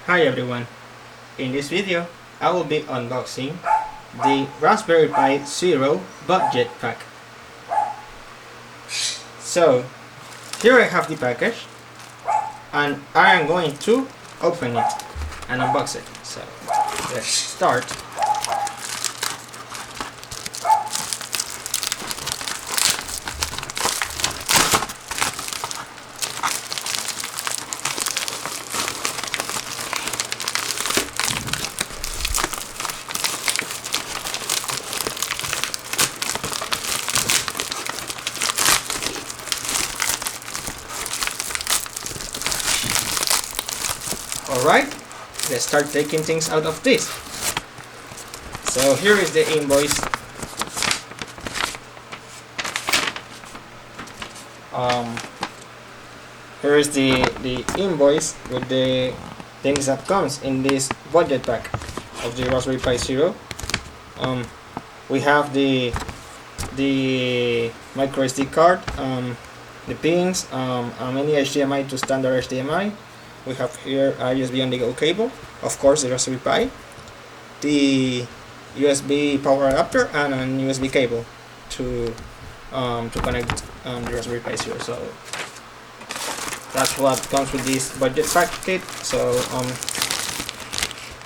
Hi everyone, in this video I will be unboxing the Raspberry Pi Zero budget pack. So here I have the package and I am going to open it and unbox it. So let's start. Alright, let's start taking things out of this. So here is the invoice. Here is the invoice with the things that comes in this budget pack of the Raspberry Pi Zero. We have the micro SD card, the pins, mini HDMI to standard HDMI. We have here a USB on the go cable, of course the Raspberry Pi, the USB power adapter, and a USB cable to connect the Raspberry Pi Zero. So that's what comes with this budget pack kit. So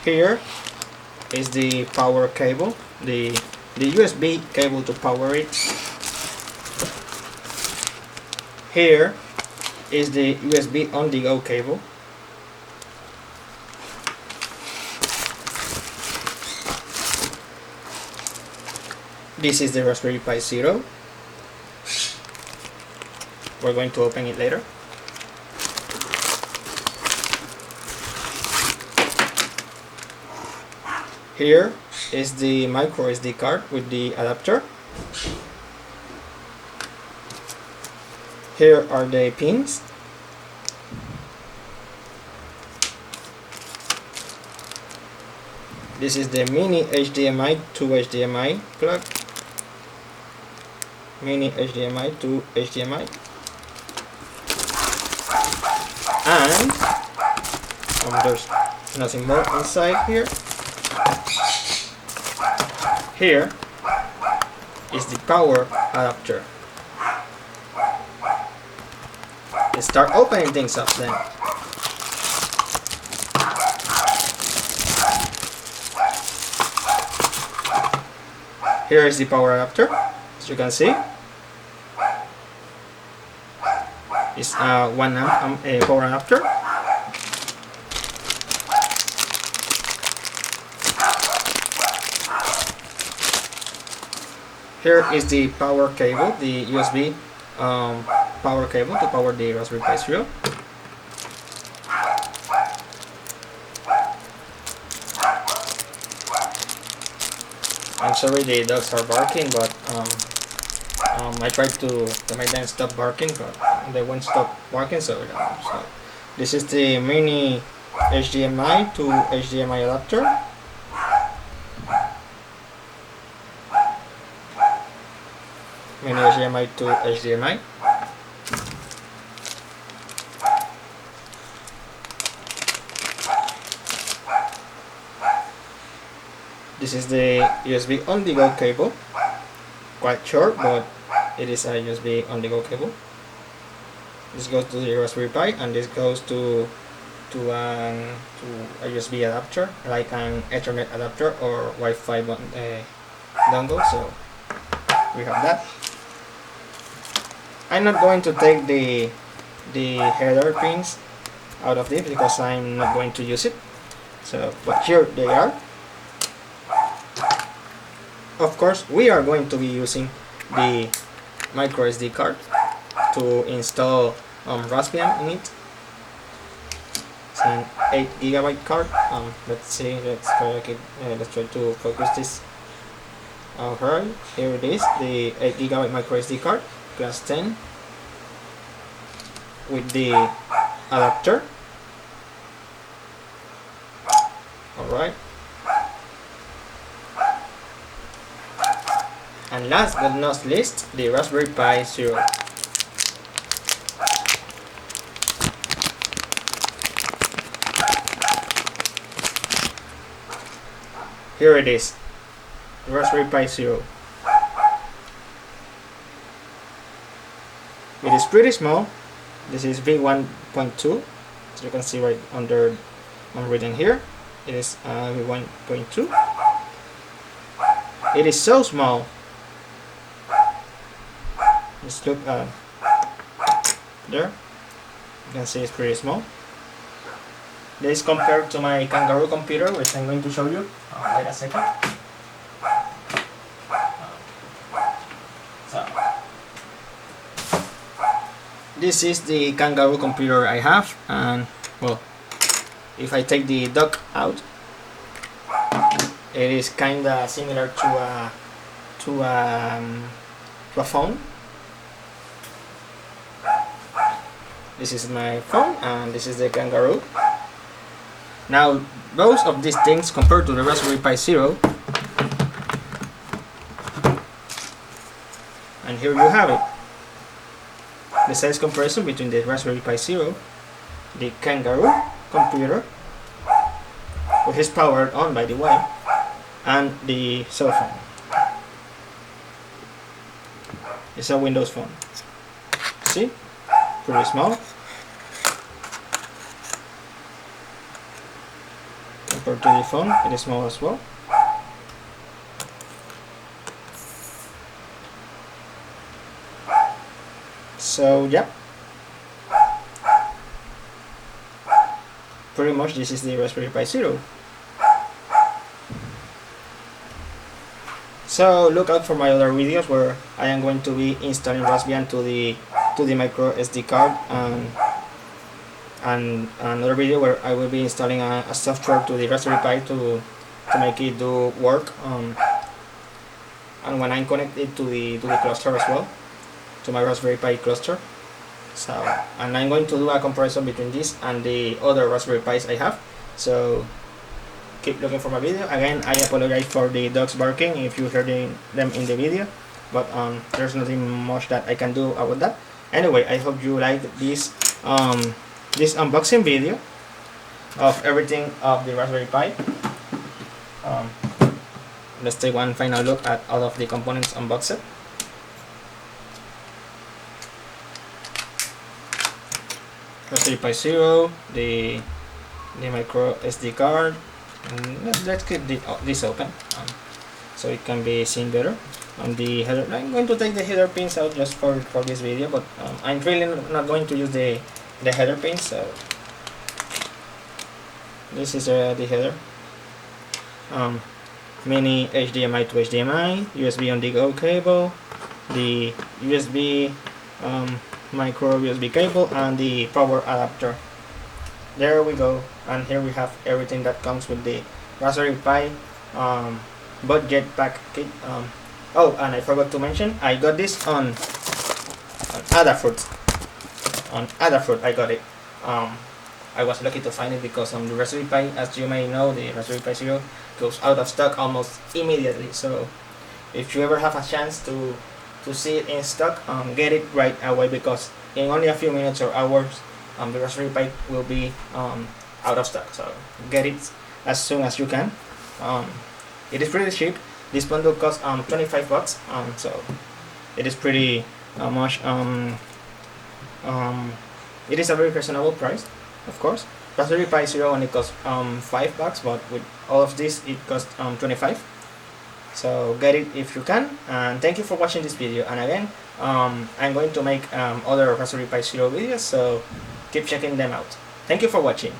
here is the power cable, the USB cable to power it. Here is the USB on the go cable. This is the Raspberry Pi Zero. We're going to open it later. Here is the micro SD card with the adapter. Here are the pins. This is the mini HDMI to HDMI plug. Mini HDMI to HDMI. And there's nothing more inside here. Here is the power adapter. Let's start opening things up then. Here is the power adapter, as you can see. It's a 1 amp power adapter. Here is the power cable, the USB power cable to power the Raspberry Pi Zero. I'm sorry the dogs are barking, but I tried to make them stop barking, but they won't stop barking. So this is the mini HDMI to HDMI adapter. Mini HDMI to HDMI. This is the USB on the go cable. Quite short, but it is a USB on the go cable. This goes to the Raspberry Pi, and this goes to a USB adapter, like an Ethernet adapter or Wi-Fi dongle. So we have that. I'm not going to take the header pins out of this because I'm not going to use it. So, but here they are. Of course, we are going to be using the micro SD card to install Raspbian in it. It's an 8GB card. Let's see. Let's try to focus this. Alright, here it is, the 8GB micro SD card, class 10, with the adapter. Alright. And last but not least, the Raspberry Pi Zero. here it is, the Raspberry Pi Zero. It is pretty small. This is V1.2, as you can see right under I'm reading here. It is V1.2. It is so small. Just look there. You can see it's pretty small. This compared to my Kangaroo computer, which I'm going to show you. Wait a second. So, this is the Kangaroo computer I have, and well, if I take the dock out, it is kinda similar to a phone. This is my phone, and this is the Kangaroo. Now, both of these things compared to the Raspberry Pi Zero, and here you have it. The size comparison between the Raspberry Pi Zero, the Kangaroo computer, which is powered on by the way, and the cell phone. It's a Windows phone. See? Pretty small. Compared to the phone, it is small as well. So yeah, pretty much this is the Raspberry Pi Zero. So look out for my other videos where I am going to be installing Raspbian to the micro SD card, and another video where I will be installing a software to the Raspberry Pi to make it do work, and when I connect it to the cluster as well, to my Raspberry Pi cluster. So, and I'm going to do a comparison between this and the other Raspberry Pis I have. So keep looking for my video. Again, I apologize for the dogs barking if you heard them in the video, but there's nothing much that I can do about that. Anyway, I hope you liked this this unboxing video of everything of the Raspberry Pi. Let's take one final look at all of the components unboxed. Raspberry Pi Zero, the micro SD card, and let's keep this open so it can be seen better. On the header, I'm going to take the header pins out just for this video, but I'm really not going to use the header pins. So this is the header. Mini HDMI to HDMI, USB on the go cable, the USB micro USB cable, and the power adapter. There we go, and here we have everything that comes with the Raspberry Pi budget pack kit. Oh, and I forgot to mention, I got this on Adafruit. On Adafruit I got it. I was lucky to find it because the Raspberry Pi, as you may know, the Raspberry Pi Zero goes out of stock almost immediately. So if you ever have a chance to see it in stock, get it right away, because in only a few minutes or hours the Raspberry Pi will be out of stock. So get it as soon as you can. It is pretty cheap. This bundle costs 25 bucks, so it is pretty much. It is a very reasonable price, of course. Raspberry Pi Zero only costs 5 bucks, but with all of this it costs 25. So get it if you can, and thank you for watching this video. And again, I'm going to make other Raspberry Pi Zero videos, so keep checking them out. Thank you for watching.